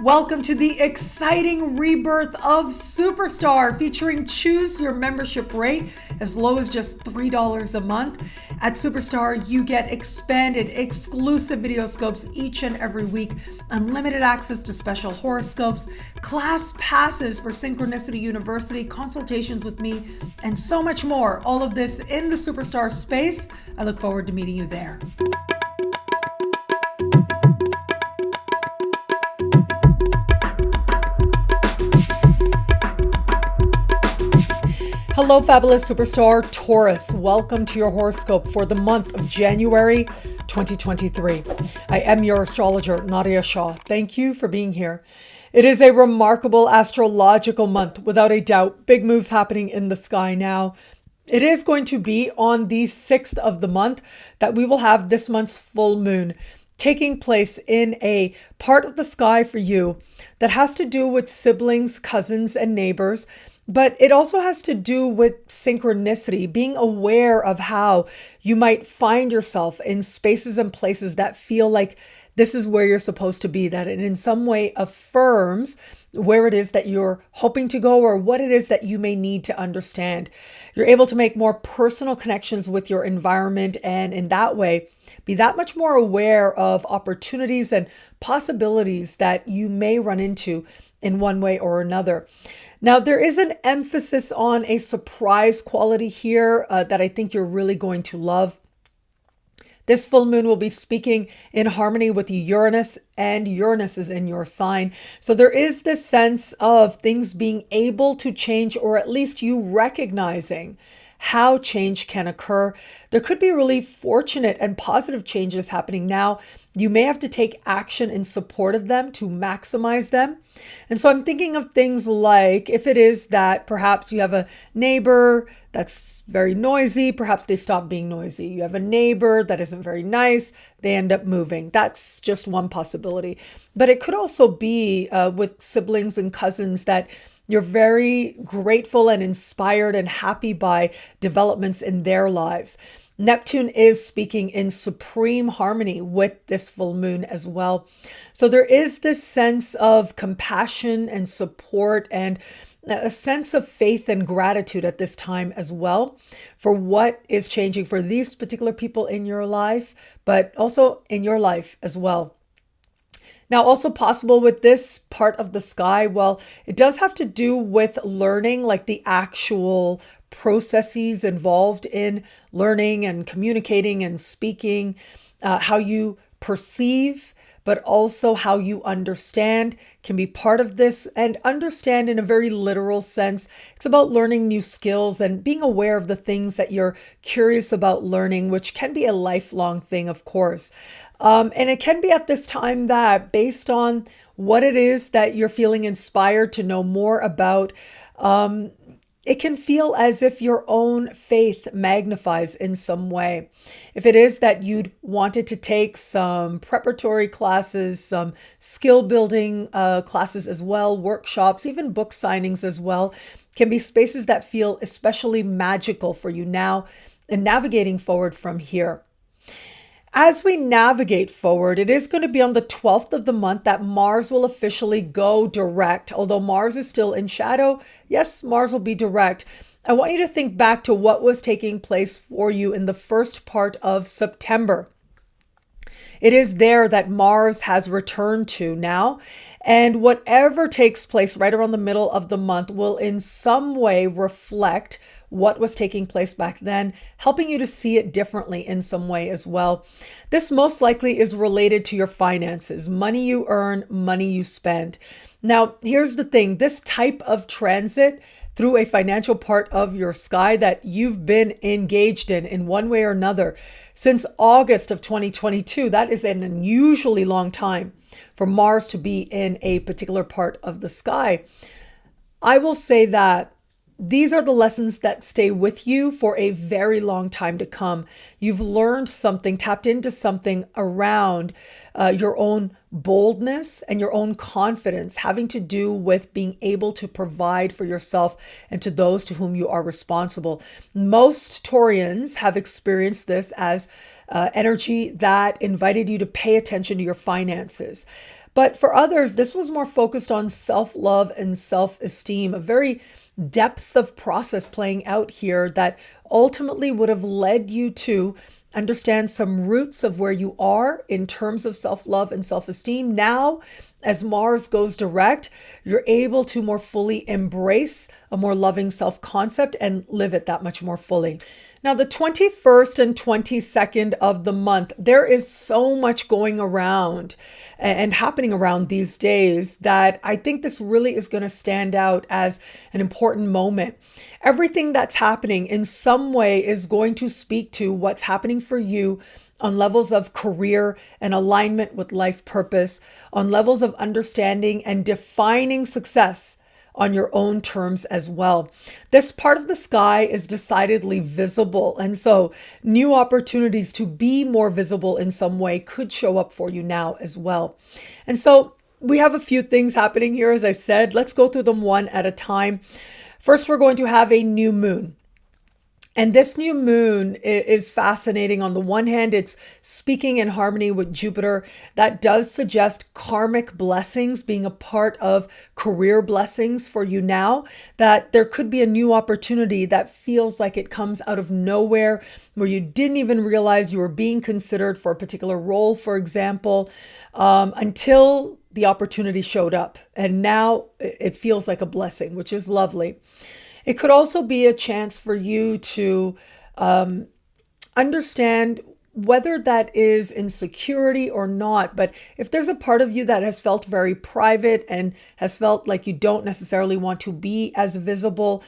Welcome to the exciting rebirth of Superstar, featuring choose your membership rate as low as just $3 a month. At Superstar, you get expanded, exclusive video scopes each and every week, unlimited access to special horoscopes, class passes for Synchronicity University, consultations with me, and so much more. All of this in the Superstar space. I look forward to meeting you there. Hello, fabulous superstar Taurus. Welcome to your horoscope for the month of January 2023. I am your astrologer, Nadiya Shah. Thank you for being here. It is a remarkable astrological month, without a doubt. Big moves happening in the sky now. It is going to be on the 6th of the month that we will have this month's full moon taking place in a part of the sky for you that has to do with siblings, cousins, and neighbors. But it also has to do with synchronicity, being aware of how you might find yourself in spaces and places that feel like this is where you're supposed to be, that it in some way affirms where it is that you're hoping to go or what it is that you may need to understand. You're able to make more personal connections with your environment, and in that way, be that much more aware of opportunities and possibilities that you may run into in one way or another. Now, there is an emphasis on a surprise quality here that I think you're really going to love. This full moon will be speaking in harmony with Uranus, and Uranus is in your sign. So there is this sense of things being able to change, or at least you recognizing how change can occur. There could be really fortunate and positive changes happening now. You may have to take action in support of them to maximize them. And so I'm thinking of things like if it is that perhaps you have a neighbor that's very noisy, perhaps they stop being noisy. You have a neighbor that isn't very nice, they end up moving. That's just one possibility. But it could also be with siblings and cousins that you're very grateful and inspired and happy by developments in their lives. Neptune is speaking in supreme harmony with this full moon as well. So there is this sense of compassion and support and a sense of faith and gratitude at this time as well for what is changing for these particular people in your life, but also in your life as well. Now, also possible with this part of the sky, well, it does have to do with learning, like the actual processes involved in learning and communicating and speaking, how you perceive, but also how you understand can be part of this. And understand in a very literal sense, it's about learning new skills and being aware of the things that you're curious about learning, which can be a lifelong thing, of course. And it can be at this time that based on what it is that you're feeling inspired to know more about, it can feel as if your own faith magnifies in some way. If it is that you'd wanted to take some preparatory classes, some skill building classes as well, workshops, even book signings as well, can be spaces that feel especially magical for you now and navigating forward from here. As we navigate forward, it is going to be on the 12th of the month that Mars will officially go direct. Although Mars is still in shadow, yes, Mars will be direct. I want you to think back to what was taking place for you in the first part of September. It is there that Mars has returned to now. And whatever takes place right around the middle of the month will in some way reflect what was taking place back then, helping you to see it differently in some way as well. This most likely is related to your finances, money you earn, money you spend. Now, here's the thing, this type of transit through a financial part of your sky that you've been engaged in one way or another since August of 2022, that is an unusually long time for Mars to be in a particular part of the sky. I will say that these are the lessons that stay with you for a very long time to come. You've learned something, tapped into something around your own boldness and your own confidence, having to do with being able to provide for yourself and to those to whom you are responsible. Most Taurians have experienced this as energy that invited you to pay attention to your finances. But for others, this was more focused on self-love and self-esteem, a very depth of process playing out here that ultimately would have led you to understand some roots of where you are in terms of self-love and self-esteem. Now, as Mars goes direct, you're able to more fully embrace a more loving self-concept and live it that much more fully. Now, the 21st and 22nd of the month, there is so much going around and happening around these days that I think this really is going to stand out as an important moment. Everything that's happening in some way is going to speak to what's happening for you on levels of career and alignment with life purpose, on levels of understanding and defining success on your own terms as well. This part of the sky is decidedly visible. And so new opportunities to be more visible in some way could show up for you now as well. And so we have a few things happening here, as I said. Let's go through them one at a time. First, we're going to have a new moon. And this new moon is fascinating. On the one hand, it's speaking in harmony with Jupiter. That does suggest karmic blessings being a part of career blessings for you now, that there could be a new opportunity that feels like it comes out of nowhere, where you didn't even realize you were being considered for a particular role, for example, until the opportunity showed up. And now it feels like a blessing, which is lovely. It could also be a chance for you to understand whether that is insecurity or not. But if there's a part of you that has felt very private and has felt like you don't necessarily want to be as visible,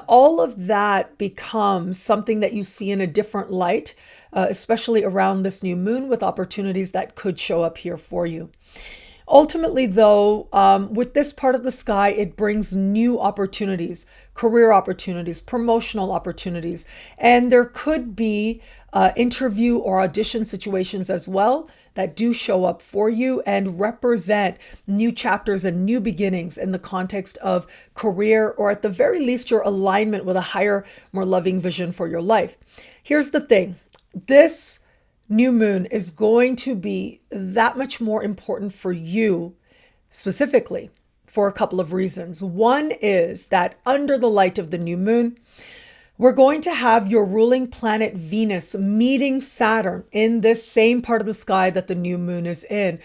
all of that becomes something that you see in a different light, especially around this new moon, with opportunities that could show up here for you. Ultimately, though, with this part of the sky, it brings new opportunities, career opportunities, promotional opportunities, and there could be interview or audition situations as well that do show up for you and represent new chapters and new beginnings in the context of career, or at the very least, your alignment with a higher, more loving vision for your life. Here's the thing. This new moon is going to be that much more important for you specifically for a couple of reasons. One is that under the light of the new moon, we're going to have your ruling planet Venus meeting Saturn in this same part of the sky that the new moon is in.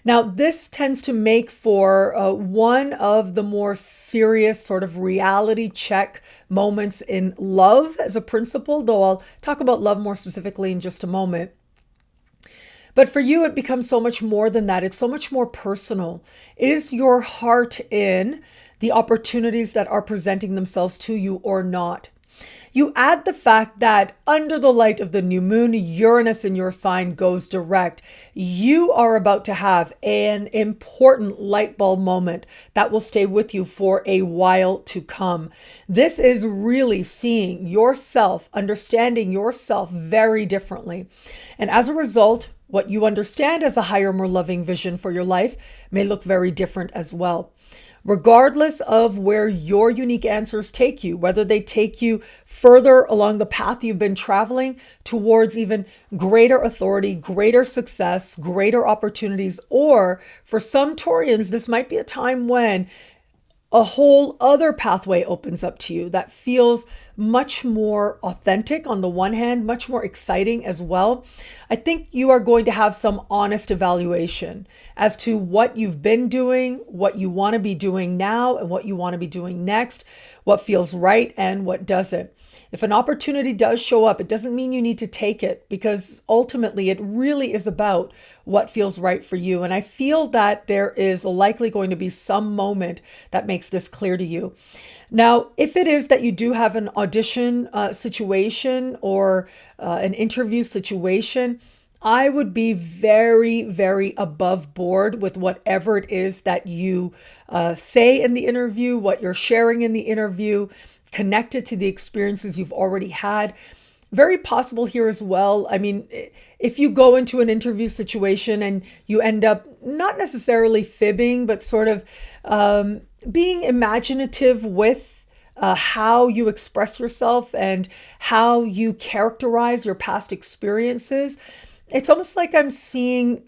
Now, this tends to make for one of the more serious sort of reality check moments in love as a principle, though I'll talk about love more specifically in just a moment. But for you, it becomes so much more than that. It's so much more personal. Is your heart in the opportunities that are presenting themselves to you or not? You add the fact that under the light of the new moon, Uranus in your sign goes direct. You are about to have an important light bulb moment that will stay with you for a while to come. This is really seeing yourself, understanding yourself very differently. And as a result, what you understand as a higher, more loving vision for your life may look very different as well. Regardless of where your unique answers take you, whether they take you further along the path you've been traveling towards even greater authority, greater success, greater opportunities, or for some Taurians, this might be a time when a whole other pathway opens up to you that feels much more authentic on the one hand, much more exciting as well. I think you are going to have some honest evaluation as to what you've been doing, what you want to be doing now, and what you want to be doing next, what feels right and what doesn't. If an opportunity does show up, it doesn't mean you need to take it, because ultimately it really is about what feels right for you. And I feel that there is likely going to be some moment that makes this clear to you. Now, if it is that you do have an audition situation or an interview situation, I would be very, very above board with whatever it is that you say in the interview, what you're sharing in the interview, connected to the experiences you've already had. Very possible here as well. I mean, if you go into an interview situation and you end up not necessarily fibbing, but sort of being imaginative with how you express yourself and how you characterize your past experiences, it's almost like I'm seeing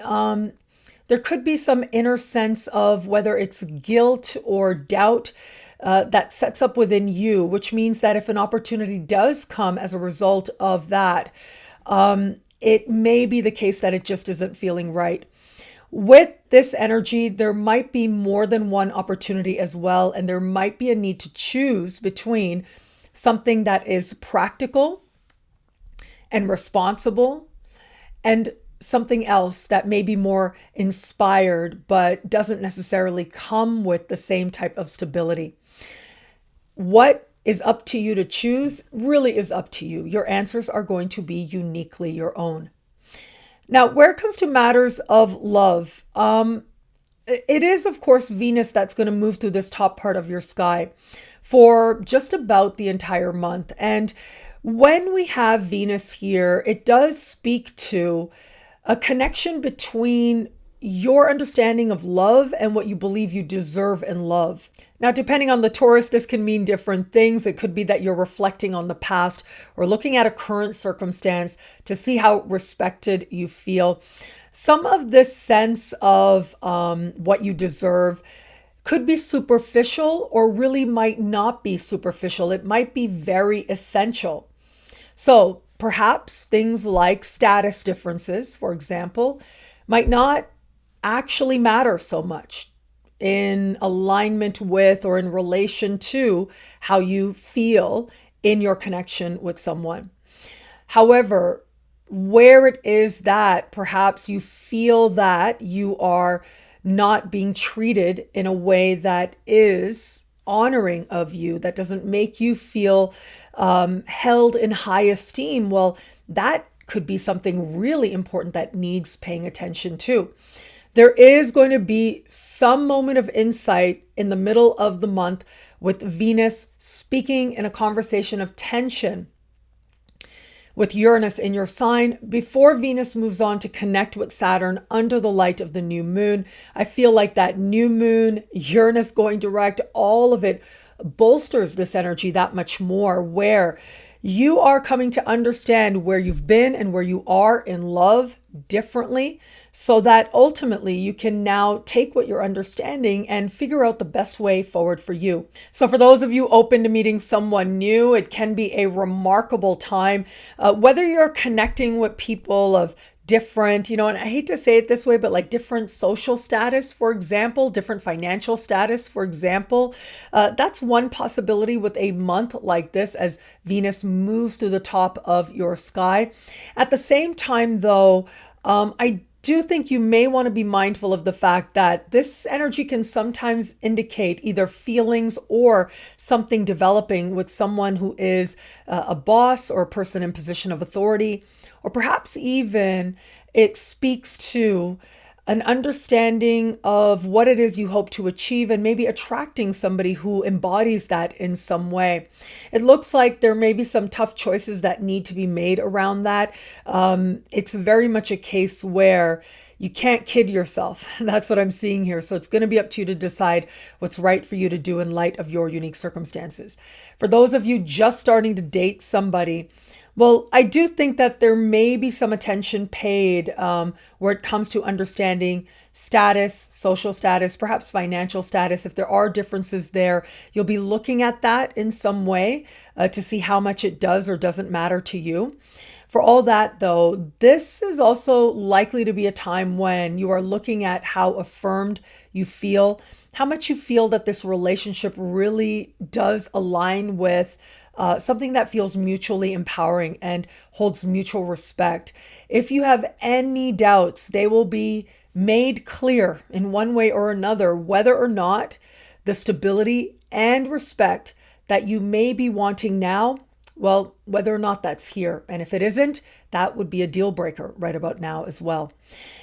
there could be some inner sense of whether it's guilt or doubt that sets up within you, which means that if an opportunity does come as a result of that, it may be the case that it just isn't feeling right. With this energy, there might be more than one opportunity as well, and there might be a need to choose between something that is practical and responsible and something else that may be more inspired but doesn't necessarily come with the same type of stability. What is up to you to choose really is up to you. Your answers are going to be uniquely your own. Now, where it comes to matters of love, it is, of course, Venus that's going to move through this top part of your sky for just about the entire month. And when we have Venus here, it does speak to a connection between your understanding of love and what you believe you deserve in love. Now, depending on the Taurus, this can mean different things. It could be that you're reflecting on the past or looking at a current circumstance to see how respected you feel. Some of this sense of what you deserve could be superficial or really might not be superficial. It might be very essential. So perhaps things like status differences, for example, might not actually matter so much in alignment with or in relation to how you feel in your connection with someone. However, where it is that perhaps you feel that you are not being treated in a way that is honoring of you, that doesn't make you feel held in high esteem, well, that could be something really important that needs paying attention to. There is going to be some moment of insight in the middle of the month with Venus speaking in a conversation of tension with Uranus in your sign before Venus moves on to connect with Saturn under the light of the new moon. I feel like that new moon, Uranus going direct, all of it bolsters this energy that much more, where you are coming to understand where you've been and where you are in love differently, so that ultimately you can now take what you're understanding and figure out the best way forward for you. So for those of you open to meeting someone new, it can be a remarkable time, whether you're connecting with people of different, and I hate to say it this way, but like different social status, for example, different financial status, for example. That's one possibility with a month like this as Venus moves through the top of your sky. At the same time, though, I do think you may want to be mindful of the fact that this energy can sometimes indicate either feelings or something developing with someone who is a boss or a person in position of authority, or perhaps even it speaks to an understanding of what it is you hope to achieve and maybe attracting somebody who embodies that in some way. It looks like there may be some tough choices that need to be made around that. It's very much a case where you can't kid yourself. That's what I'm seeing here. So it's going to be up to you to decide what's right for you to do in light of your unique circumstances. For those of you just starting to date somebody, well, I do think that there may be some attention paid where it comes to understanding status, social status, perhaps financial status. If there are differences there, you'll be looking at that in some way to see how much it does or doesn't matter to you. For all that, though, this is also likely to be a time when you are looking at how affirmed you feel, how much you feel that this relationship really does align with something that feels mutually empowering and holds mutual respect. If you have any doubts, they will be made clear in one way or another, whether or not the stability and respect that you may be wanting now, well, whether or not that's here. And if it isn't, that would be a deal breaker right about now as well.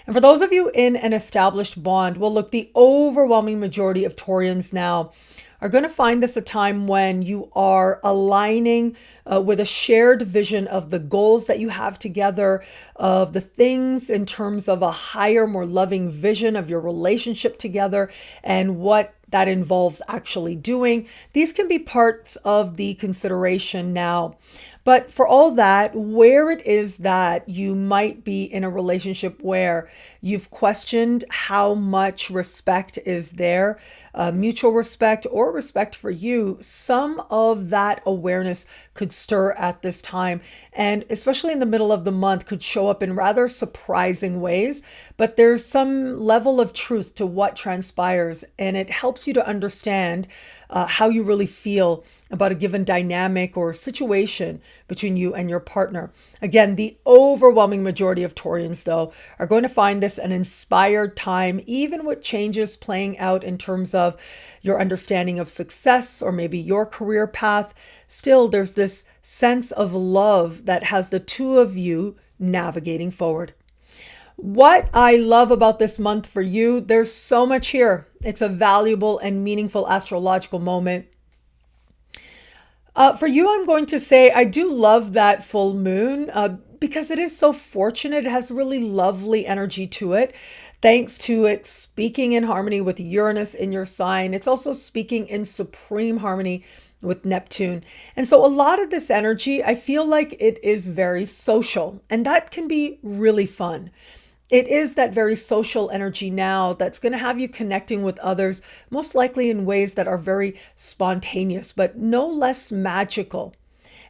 And for those of you in an established bond, well, look, the overwhelming majority of Taurians now are going to find this a time when you are aligning with a shared vision of the goals that you have together, of the things in terms of a higher, more loving vision of your relationship together and what that involves actually doing. These can be parts of the consideration now. But for all that, where it is that you might be in a relationship where you've questioned how much respect is there, mutual respect or respect for you, some of that awareness could stir at this time. And especially in the middle of the month could show up in rather surprising ways. But there's some level of truth to what transpires, and it helps you to understand how you really feel about a given dynamic or situation between you and your partner. Again, the overwhelming majority of Taurians, though, are going to find this an inspired time, even with changes playing out in terms of your understanding of success or maybe your career path. Still, there's this sense of love that has the two of you navigating forward. What I love about this month for you, there's so much here. It's a valuable and meaningful astrological moment. For you, I'm going to say I do love that full moon because it is so fortunate. It has really lovely energy to it. Thanks to it speaking in harmony with Uranus in your sign. It's also speaking in supreme harmony with Neptune. And so a lot of this energy, I feel like it is very social, and that can be really fun. It is that very social energy now that's going to have you connecting with others, most likely in ways that are very spontaneous, but no less magical.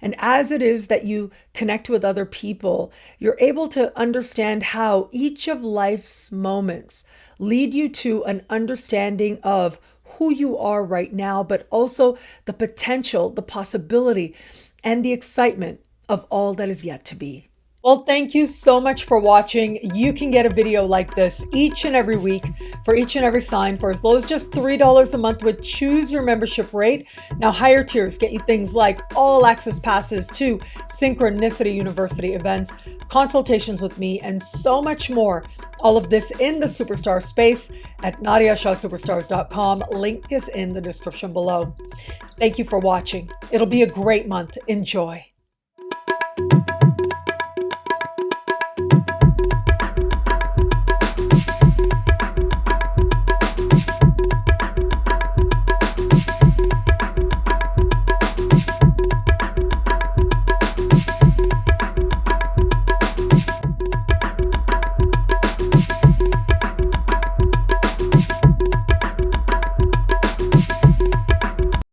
And as it is that you connect with other people, you're able to understand how each of life's moments lead you to an understanding of who you are right now, but also the potential, the possibility, and the excitement of all that is yet to be. Well, thank you so much for watching. You can get a video like this each and every week for each and every sign for as low as just $3 a month with Choose Your Membership rate. Now, higher tiers get you things like all access passes to Synchronicity University events, consultations with me, and so much more. All of this in the Superstar space at NadiyaShahSuperstars.com. Link is in the description below. Thank you for watching. It'll be a great month. Enjoy.